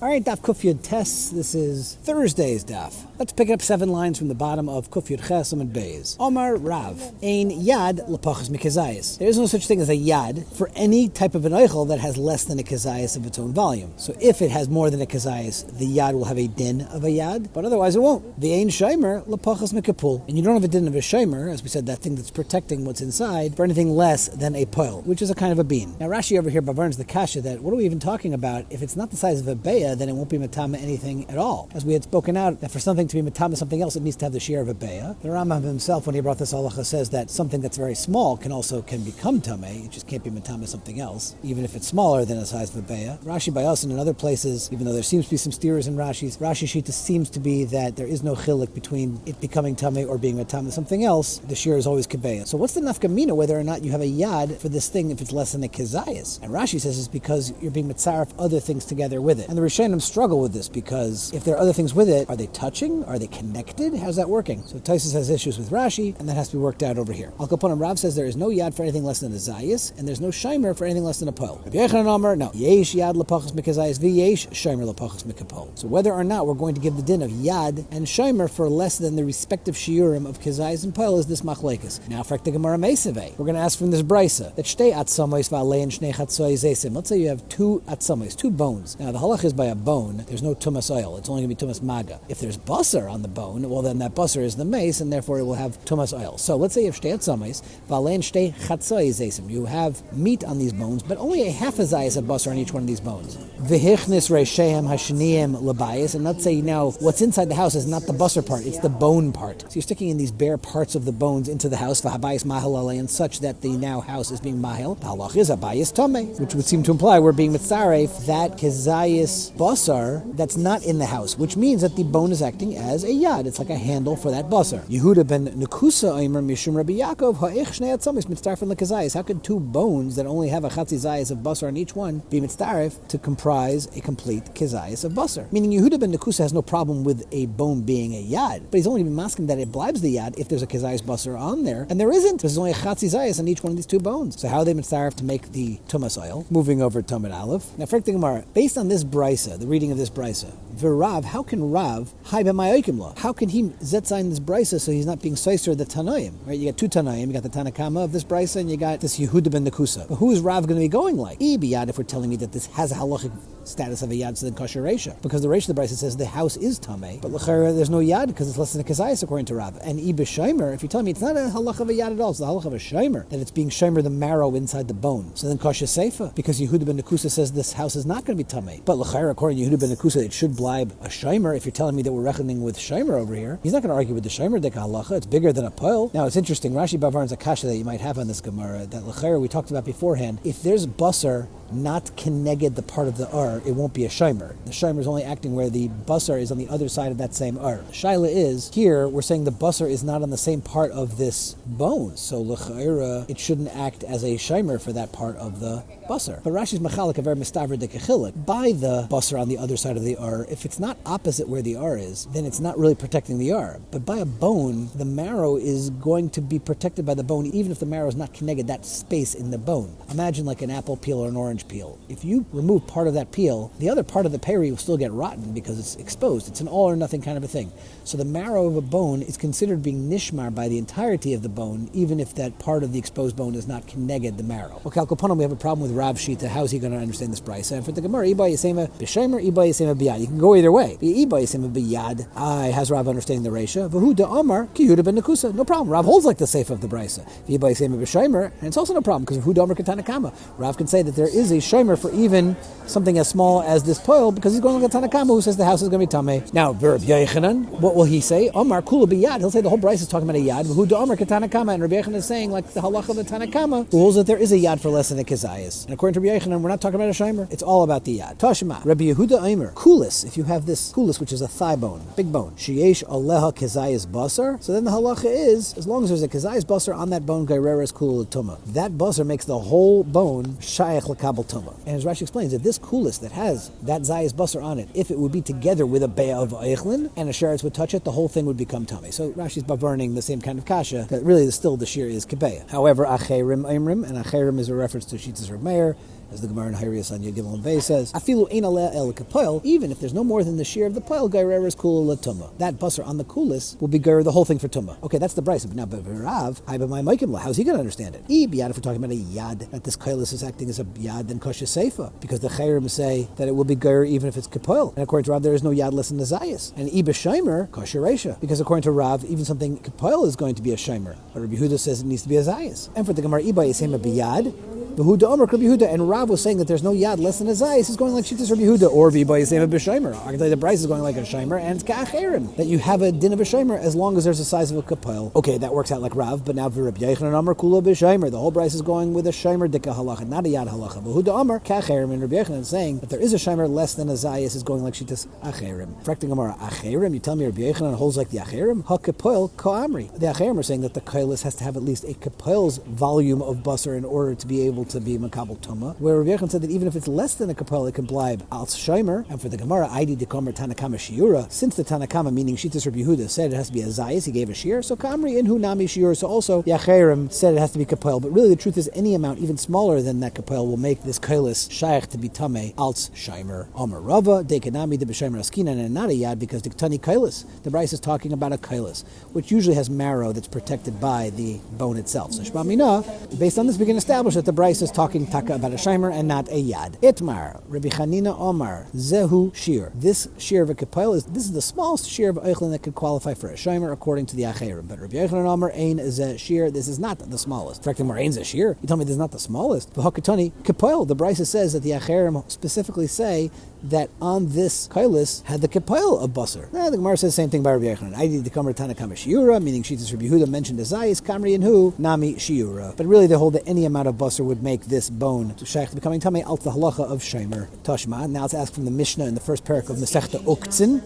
All right, Daf Kuf Yud Tes. This is Thursday's Daf. Let's pick up 7 lines from the bottom of Kuf Yud Ches and Beis. Omar Rav, Ein Yad Lepachas Mikazayis. There is no such thing as a Yad for any type of an Eichel that has less than a Kazayis of its own volume. So if it has more than a Kazayis, the Yad will have a din of a Yad, but otherwise it won't. The Ein Shomer Lepachas Mikapul. And you don't have a din of a Shomer, as we said, that thing that's protecting what's inside, for anything less than a Poil, which is a kind of a bean. Now Rashi over here bavarns the kasha that what are we even talking about? If it's not the size of a beya, then it won't be matama anything at all. As we had spoken out, that for something to be matama something else, it needs to have the shear of a beya. The Rambam himself, when he brought this halacha, says that something that's very small can become tameh. It just can't be matama something else, even if it's smaller than the size of a beya. Rashi by us and in other places, even though there seems to be some steers in Rashi Shita seems to be that there is no chilik between it becoming tameh or being matama something else. The shear is always kebeya. So what's the nafkamina whether or not you have a yad for this thing if it's less than a kezayis? And Rashi says it's because you're being mitzaref other things together with it. And the Rishonim struggle with this because if there are other things with it, are they touching? Are they connected? How's that working? So Taisus has issues with Rashi, and that has to be worked out over here. Al Kaponim Rav says there is no yad for anything less than a zayis, and there's no shimer for anything less than a poil. Rabbi Yechanan Amar, no. Yesh yad lepachas mikazayis v'yesh shimer lepachas mikapol. So whether or not we're going to give the din of yad and shimer for less than the respective shiurim of kazayis and poil is this machlekes. Now, frekta gemara meisaveh. We're going to ask from this brisa that shtei atzamois v'alein shnei chatzoi zesim. Let's say you have 2 atzamois, 2 bones. Now the halach is by a bone. There's no tumas oil. It's only going to be tumas maga. If there's basar on the bone, well then that basar is the mace, and therefore it will have tumas oil. So let's say you have shtei atzamois v'alein shtei chatzoi zesim. You have meat on these bones, but only a half a zayis of basar on each one of these bones. V'hichnis reishehem hashniyim labayis. And let's say now what's inside the house is not the basar part, it's the bone part. So you're sticking in these bare parts of the bones into the house, v'habayis mahal alein, such that the now house is being mahal. The halach is habayis tameh, which would seem to imply we're being mitzaref that kezayis basar that's not in the house, which means that the bone is acting as a yad. It's like a handle for that basar. Yehuda ben Nekusa Omer Mishum Rabbi Yaakov ha'ich shnei atzamis mitzarefin lekazayis. How could 2 bones that only have a chatzi zayis of basar on each one be mitzaref to comprise a complete kezayis of basar? Meaning Yehuda ben Nekusa has no problem with a bone being a yad, but he's only been masking that it blibes the yad if there's a kezayis basar on there, and there isn't. There's only a chatzi zayis on each one of these 2 bones. So how are they mitzaref to make the tumas oil? Moving over to Tamid Aleph. Now, Frek the Gemara, based on this brisa, the reading of this brisa, V'Rav, how can Rav hai b'mayokim lo? How can he zetzayin this brisa so he's not being soiser the Tanoim? Right? You got 2 Tanoim, you got the Tanakama of this brisa, and you got this Yehuda ben Nekusa. But who is Rav going to be going like? Biyad, if we're telling me that this has a halachic status of a yad, so then kosher reisha, because the reisha of the brisa says the house is tameh, but l'chera there's no yad because it's less than a kazayis according to Rav. And b'shomer, if you're telling me it's not a halach of a yad at all, it's the halach of a shomer, that it's being shomer the marrow inside the bone. So then kosher seifa, because Yehuda ben Nekusa says this house is not going to be tameh. But l'chera according to Yehuda ben Nekusa it should blibe a shomer. If you're telling me that we're reckoning with shomer over here, he's not going to argue with the shomer deka halacha. It's bigger than a poil. Now it's interesting. Rashi bavarns a kasha that you might have on this gemara that l'chera we talked about beforehand. If there's basar not keneged the part of the ar, it won't be a shomer. The shomer is only acting where the basar is on the other side of that same ar. The shaila is, here we're saying the basar is not on the same part of this bone, so l'chaira it shouldn't act as a shomer for that part of the basar. But Rashi's machalik a very mistavr de kechilik. By the basar on the other side of the ar, if it's not opposite where the ar is, then it's not really protecting the ar. But by a bone, the marrow is going to be protected by the bone even if the marrow is not connected that space in the bone. Imagine like an apple peel or an orange peel. If you remove part of that peel, the other part of the peri will still get rotten because it's exposed. It's an all or nothing kind of a thing. So the marrow of a bone is considered being nishmar by the entirety of the bone, even if that part of the exposed bone is not connected the marrow. Okay, Al-Koponim, we have a problem with Rav Shita. How is he going to understand this price? And for the Gemara, Iba Yisema B'Shemer, Iba Yisema B'Yad. You can go either way. Iba Yisema B'Yad. Has Rav understanding the Reisha? V'hu Da'amar Ki Yehuda ben Nekusa. No problem. Rav holds like the safe of the Brisa. Iba Yisema B'Shemer, and it's also no problem because V'hu Da'amar Katanakama. Rav can say that there is a shomer for even something as small as this poil because he's going to Tanakama who says the house is going to be tameh. Now, Rabbi Yechanan, what will he say? Omar kula biyad. He'll say the whole brisa is talking about a yad. Who do Omar Tanakama, and Rabbi Yechanan is saying like the halach of the Tanakama who holds that there is a yad for less than a kezayis. And according to Rabbi Yechanan, we're not talking about a shomer. It's all about the yad. Tashma. Rabbi Yehuda Omer kulis. If you have this kulis, which is a thigh bone, big bone, sheyesh aleha kezayis basar. So then the halacha is as long as there's a kezayis basar on that bone, gaireres kula tuma. That basar makes the whole bone shayach lekabel tuma. And as Rashi explains, if this kulis that has that zayis basar on it, if it would be together with a beya of eichlin and a sheretz would touch it, the whole thing would become tummy. So Rashi's bavarning the same kind of kasha that really still the shear is kebeya. However, acherim imrim, and acherim is a reference to Shitas Reb Meir, As the Gemara in Hirius on Yagil and Bay says, Afilu ein aleh el kapoil, even if there's no more than the shear of the poil, gairer is kula latuma. That basar on the kulis will be gairer the whole thing for tumah. Okay, that's the brisa. But now, Rav, how's he going to understand it? If we're talking about a yad, that this kailis is acting as a yad, then kosher seifa, because the chayrim say that it will be gairer even if it's kapoil. And according to Rav, there is no yad less than the zayis. And b'shaymer kosher reisha, because according to Rav, even something kapoil is going to be a shaymer. But Rabbi Yehuda says it needs to be a zayis. And for the Gemara, iba yisema b'yad. Behuda Omer Rabbi Yehuda, and Rav was saying that there's no yad less than a zayis. He's going like Shittas Rabbi Yehuda, or V'ba Yisema b'shaymer. I can tell you the price is going like a shaymer, and it's ka'acherim, that you have a din of a shaymer as long as there's the size of a kapel. Okay, that works out like Rav, but now for Rabbi Yochanan Omer Kula b'shaymer, the whole price is going with a shaymer dika halacha, not a yad halacha. Behuda Omer ka'acherim, and Rabbi Yochanan is saying that there is a shaymer less than a zayis is going like Shittas acherim. Frekting Gemara acherim, you tell me Rabbi Yochanan holds like the acherim? Ha kapel ka'amri. The acherim are saying that the kailis has to have at least a kapel's volume of basar in order to be able to be makabel tumah, where Rabbi Yochanan said that even if it's less than a kapel, it can blibe al shaymer. And for the Gemara, Aidi dekomer Tanakama shiura, since the Tanakama, meaning Shittas Rabbi Yehuda, said it has to be a zayis, he gave a shear, so kamri inhu nami shiura, so also the acherim said it has to be kapel. But really the truth is any amount, even smaller than that kapel, will make this kailis shaykh to be tameh al shaymer. Omer Rava, dekanami de b'shaymer askinan, and not a yad, because the ktani kailis, the Bryce is talking about a kailis, which usually has marrow that's protected by the bone itself. So Shema Mina, based on this we can establish that the Bryce is talking taka about a shaymer and not a yad. Itmar, Rabbi Chanina Omar, Zehu Shir. This shear of a kapel this is the smallest shear of eichlin that could qualify for a shaymer according to the acherim. But Rabbi Yochanan Omar, Ein Zeh Shir, this is not the smallest. In fact, Ein Zeh Shir, you tell me this is not the smallest. V'hakatani kapel, the Bryce says that the acherim specifically say that on this kailis had the kapel of basar. The Gemara says the same thing by Rabbi Yochanan. I did the kamer Tanakama shiura, meaning Shittas Rabbi Yehuda mentioned as zayis, kamri and hu nami shiura. But really they hold that any amount of basar would make this bone to shaykh becoming tamei al the halacha of shaymer. Tashma. Now let's ask from the Mishnah in the first parak of Masechta Uktzin,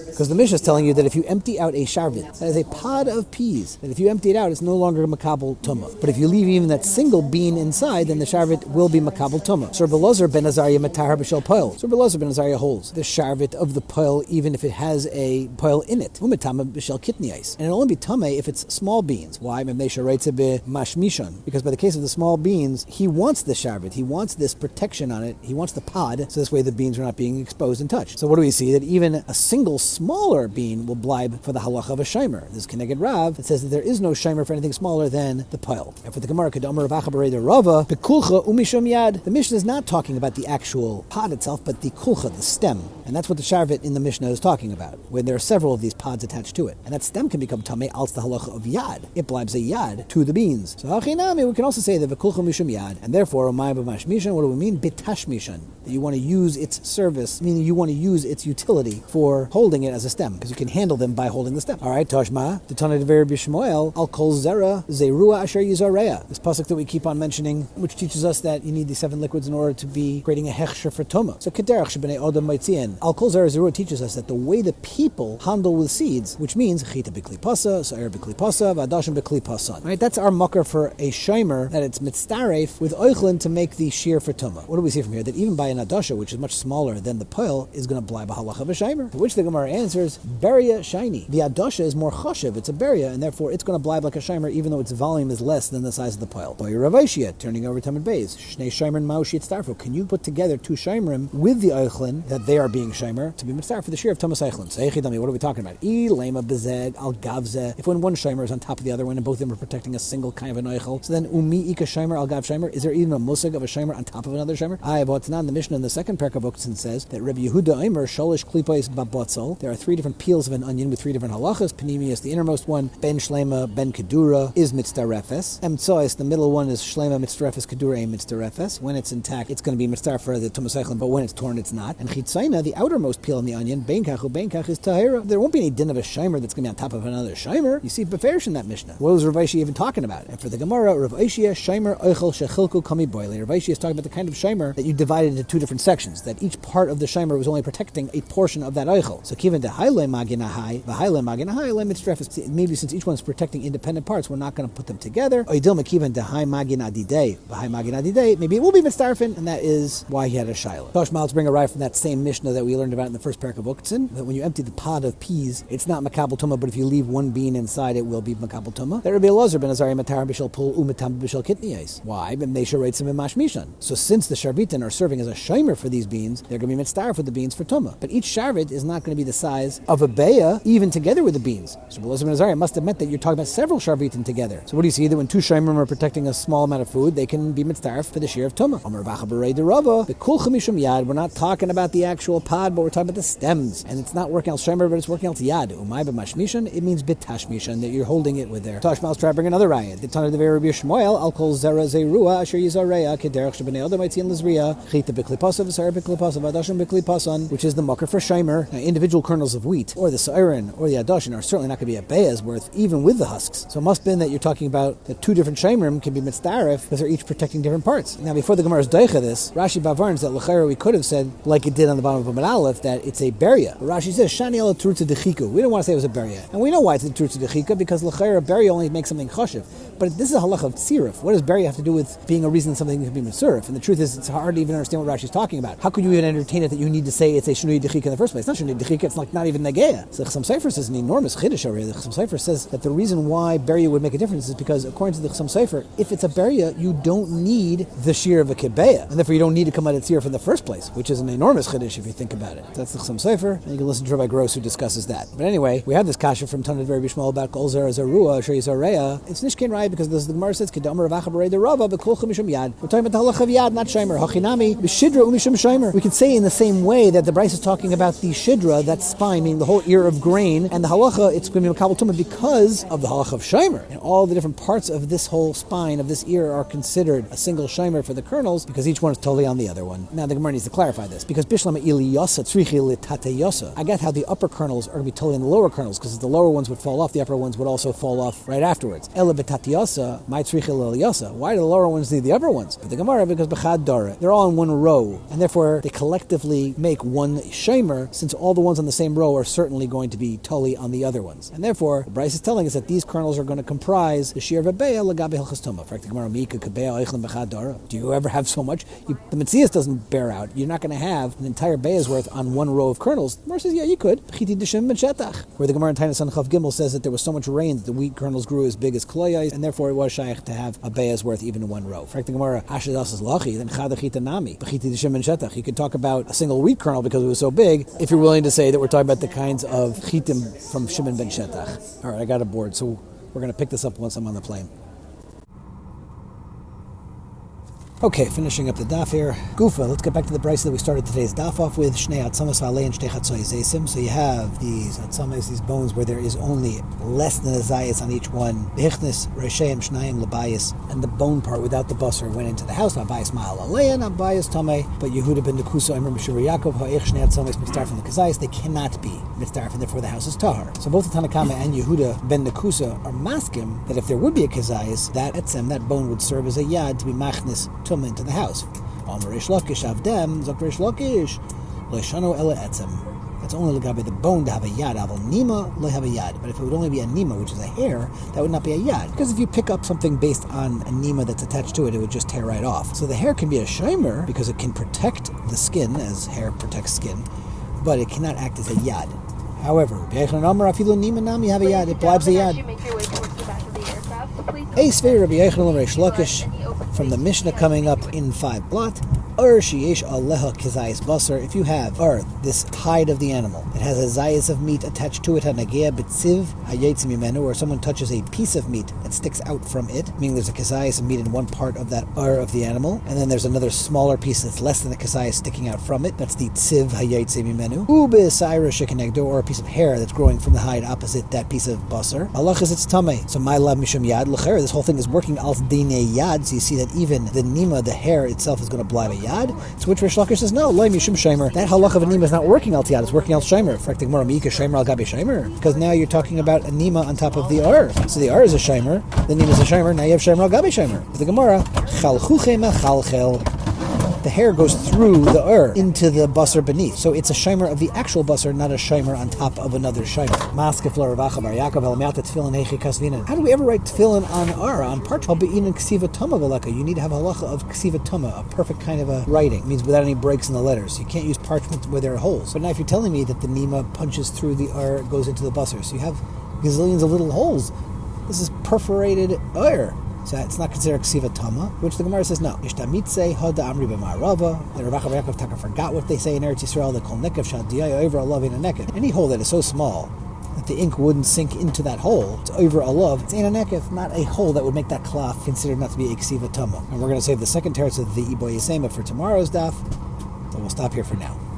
because the Mishnah is telling you that if you empty out a sharvit, that is a pod of peas, that if you empty it out, it's no longer makabel tumah. But if you leave even that single bean inside, then the sharvit will be makabel tumah. So Rabbi Elazar ben Azariah matahar b'shel poil. So Rabbi Elazar ben Azariah holds the sharvit of the poil even if it has a poil in it. Umetama b'shel kitniais. And it'll only be tameh if it's small beans. Why? Because by the case of the small beans, he wants the sharvit, he wants this protection on it, he wants the pod, so this way the beans are not being exposed and touched. So what do we see? That even a single smaller bean will blibe for the halacha of a shaymer. This is Keneged Rav. It says that there is no shaymer for anything smaller than the poil. And for the Gemara, Kedamar Rav Acha B'Rei Rava, Bekulcha Umishum Yad. The Mishnah is not talking about the actual pod itself, but the kulcha, the stem. And that's what the sharvit in the Mishnah is talking about, when there are several of these pods attached to it. And that stem can become tamei al the halacha of yad. It blibes a yad to the beans. So hachinami, we can also say that Bekulcha Mishum Yad. And therefore, Umayim B'Mash Mishan, what do we mean? Bitash Mishan. That you want to use its service, meaning you want to use its utility for holding it as a stem, because you can handle them by holding the stem. All right, Toshma, the Tana Dever B'Shmuel, Al Kol Zera Zerua Asher Yizareya. This pasuk that we keep on mentioning, which teaches us that you need these 7 liquids in order to be creating a hechsher for Tumah. So Kederach Shebnei Odom Maitzien. Al Kol Zera Zerua teaches us that the way the people handle with seeds, which means Chita B'Kli Pasa, Sa'er B'Kli Pasa, V'Adashim B'Kli Pasan. Right, that's our mucker for a shaymer, that it's mitzdaref with oichlin to make the shear for Tumah. What do we see from here? That even by an adasha, which is much smaller than the poil, is going to blibe a halacha of a shaymer. To which the Gemara answers, beria shiny. The adasha is more chashiv, it's a beria, and therefore it's going to blibe like a shaymer, even though its volume is less than the size of the poil. Boy Ravashia, turning over Tamid Beis, Shnei Shaymer Maushi Tzarfu. Can you put together 2 shaymerim with the oichlin that they are being shaymer to be mitzvah for the shear of Tumas Eichlin? So what are we talking about? Lema bezeg al gavze. If when one shaymer is on top of the other one and both of them are protecting a single kind of an oichel, so then umi ika shaymer al gav shaymer. Is there even a musig of a shaymer on top of another shaymer? But not in the Mishnah in the second parak of Uktzin says that Rabbi Yehuda Eimer sholish klipos babotzel. There are 3 different peels of an onion with 3 different halachas. Panemius, the innermost one, ben shlema ben kedura is mitzdarefes. Emtsois, the middle one is shlema mitzdarefes kedura ein mitzdarefes. When it's intact, it's going to be mitzvah for the Tumas Eichlin, but when it's torn, it's not. And chitzaina, the outermost peel in the onion, ben kach is tahira. There won't be any din of a shaymer that's going to be on top of another shaymer. You see beferish in that Mishnah. What was Rav Aishia even talking about? And for the Gemara, Rav Aishia shaymer oichel shechilku kami boile. Rav Aishia is talking about the kind of shaymer that you divide into two different sections, that each part of the Shomer was only protecting a portion of that Eichel. So given the Haile Maginahai, the Haile Maginahai, maybe since each one's protecting independent parts, we're not going to put them together. Maybe it will be mitzdarfin, and that is why he had a Shiloh. Toshmal, to bring a ride from that same Mishnah that we learned about in the first parak of Uktzin, that when you empty the pod of peas, it's not Makabel Tumah, but if you leave one bean inside, it will be Makabel Tumah. That Rabbi Elazar ben Azariah Matar Bishal Pul Umatam Bishal Kitniyais. Why? So since the Sharvitin are serving as a Shomer for these beans, they're going to be mitzvah for the beans for Tumah. But each Sharvit is not going to be the size of a Beya, even together with the beans. So Rabbi Elazar ben Azariah must have meant that you're talking about several Sharvitin together. So what do you see? That when two Shomer are protecting a small amount of food, they can be mitzvah for the shear of Tumah. We're not talking about the actual pod, but we're talking about the stems. And it's not working out Shomer, but it's working out Yad. It means bitashmishan, that you're holding it with there. Tashmal's trying to bring another raya. The Tana of Rabbi Shmuel, Al Kol Zera Zerua, Asher Yizareya, Kederach Shabnei Adam Aitzin Lizriya, Chita Biklipasav, Sar Biklipasav, Adashim Biklipasan, which is the mucker for Shomer. Now, individual kernels of wheat, or the Sairin, or the Adashin are certainly not going to be a Beya's worth, even with the husks. So it must have been that you're talking about that two different Shomerim can be mitzdarif because they're each protecting different parts. Now, before the Gemara's daicha this, Rashi Bavarns that L'chaira we could have said, like it did on the bottom of Amud Aleph, that it's a beria. But Rashi says, Shani ala Trutza Dechiku. We don't want to say it was a beria. And we know why it's a Trutza Dechika, because L'chaira beria only makes something chashiv. But this is a halach of tzirif. What does beria have to do with being a reason something can be mitzurif? And the truth is, it's hard to even understand what Rashi's talking about. How could you even entertain it that you need to say it's a Shnui Dechika in the first place? It's not Shnui Dechika, it's like not even Negeya. So the Chasam Sofer says an enormous chiddush over here. The Chasam Sofer says that the reason why beria would make a difference is because, according to the Chasam Sofer, if it's a beria, you don't need the shear of a kibeya, and therefore you don't need to come out of tzirif in the first place, which is an enormous chiddush if you think about it. That's the Chasam Sofer, and you can listen to Rabbi Gross who discusses that. But anyway, we have this kasha from Tana of Rabbi Shmuel about Kol Zera Zerua, Shei Zareya. It's Nishkein Rai because the Gemara says Kedamar Ravacha B'Rei Derava B'Kulcha Mishum Yad. We're talking about the halacha of Yad, not Shomer. Hachinami B'Shidra Umishum Shomer. We could say in the same way that the Bryce is talking about the Shidra, that spine, meaning the whole ear of grain, and the halacha, it's going to be Makabel Tumah because of the halacha of Shomer. And all the different parts of this whole spine of this ear are considered a single Shomer for the kernels because each one is totally on the other one. Now the Gemara needs to clarify this because Bishlam Ili Yosa Tzrichi Litate Yosa. I get how the upper kernels are going to be totally on the lower kernels because the lower ones would fall off, the upper ones would also fall off right afterwards. Ela Bitate Yosa, my Tzrichi Yosa. Why do the lower ones need the upper ones? But the Gemara, because Bechad Dara, they're all in one row, and therefore they collectively make one Shomer, since all the ones on the same row are certainly going to be totally on the other ones. And therefore, the Bryce is telling us that these kernels are going to comprise the shear of a beya lagabe hilchas tumah. For the Gemara, Mika kabeya eichlem bechad dara. Do you ever have so much? The Metzias doesn't bear out. You're not going to have an entire beya's worth on one row of kernels. The Gemara says, yeah, you could. Chiti d'shem ben shetach. Where the Gemara in Tainas Chav Gimel says that there was so much rain that the wheat kernels grew as big as kloyais, and therefore it was shaykh to have a beya's worth even in one row. For the Gemara, Ashadas is lachi, then chada chita nami. Chiti d'shem ben shetach. You could talk about a single wheat kernel because it was so big, if you're willing to say that we're talking about the kinds of chitim from Shimon ben Shetach. All right, I got a board, so we're going to pick this up once I'm on the plane. Okay, finishing up the daf here. Gufa, let's get back to the Bryce that we started today's daf off with. Shnei atzamas v'alei and shtei chatzoy zaysim. So you have these atzamas, these bones where there is only less than a zayis on each one. V'hichnis reisheim shnayim labayis. And the bone part without the basar went into the house. Not bayis ma'al alei, not bayis tamei. But Yehuda ben Nekusa, I remember Shuri Yaakov, ha'ich shnei atzamas mitzdarf from the kazayis. They cannot be mitzdarf, and therefore the house is tahar. So both the Tanakama and Yehuda ben Nekusa are maskim that if there would be a kazayis, that etzem, that bone would serve as a yad to be machnis into the house. Reish Lakish avdem, Zok Reish Lakish, Leishano ela etzem. That's only legabe the bone to have a yad. Aval nima le have a yad. But if it would only be a nima, which is a hair, that would not be a yad. Because if you pick up something based on a nima that's attached to it, it would just tear right off. So the hair can be a shomer because it can protect the skin, as hair protects skin, but it cannot act as a yad. However, have a yad. It blibes a yad. Eisvei Rabbi Yochanan Reish Lakish from the Mishnah coming up in 5 blot. Sheyesh aleha kizayis basar. If you have this hide of the animal, it has a zayis of meat attached to it, hanagea betziv hayetzi mimenu, or someone touches a piece of meat that sticks out from it, meaning there's a kizayis of meat in one part of that of the animal, and then there's another smaller piece that's less than the kizayis sticking out from it. That's the tziv hayetzi mimenu. Ubesaira shekenegdo, or a piece of hair that's growing from the hide opposite that piece of basar. Allah is its tamei. So my love mishum yad l'cher. This whole thing is working al dine yad. So you see that even the nima, the hair itself, is going to blind a yad. To which Reish Lakish says, no, loy mishum shomer. That halach of a nima is not working al tiyad, it's working al shomer. Frektik mora miika shomer al gabi shomer. Because now you're talking about a nima on top of the ar. So the ar is a shomer, the nima is a shomer, now you have shomer al gabi shomer. The Gemara, chal chuchem al chal chel. the hair goes through the into the basar beneath. So it's a shimer of the actual basar, not a shimer on top of another shimer. How do we ever write tefillin on parchment? You need to have halacha of ksiva tama, a perfect kind of a writing. It means without any breaks in the letters. You can't use parchment where there are holes. But now if you're telling me that the nima punches through the goes into the basar, so you have gazillions of little holes. This is perforated so it's not considered ksiva tama, which the Gemara says no. Ishtamitze hoda amri b'ma'arava. The Rav Yaakov Taka forgot what they say in Eretz Yisrael. They call nekav shadiyah over a love in a nekav. Any hole that is so small that the ink wouldn't sink into that hole, it's over a love. It's in a nekav, not a hole that would make that cloth considered not to be a ksiva tama. And we're going to save the second teretz of the Iboy Yisema for tomorrow's daf. So we'll stop here for now.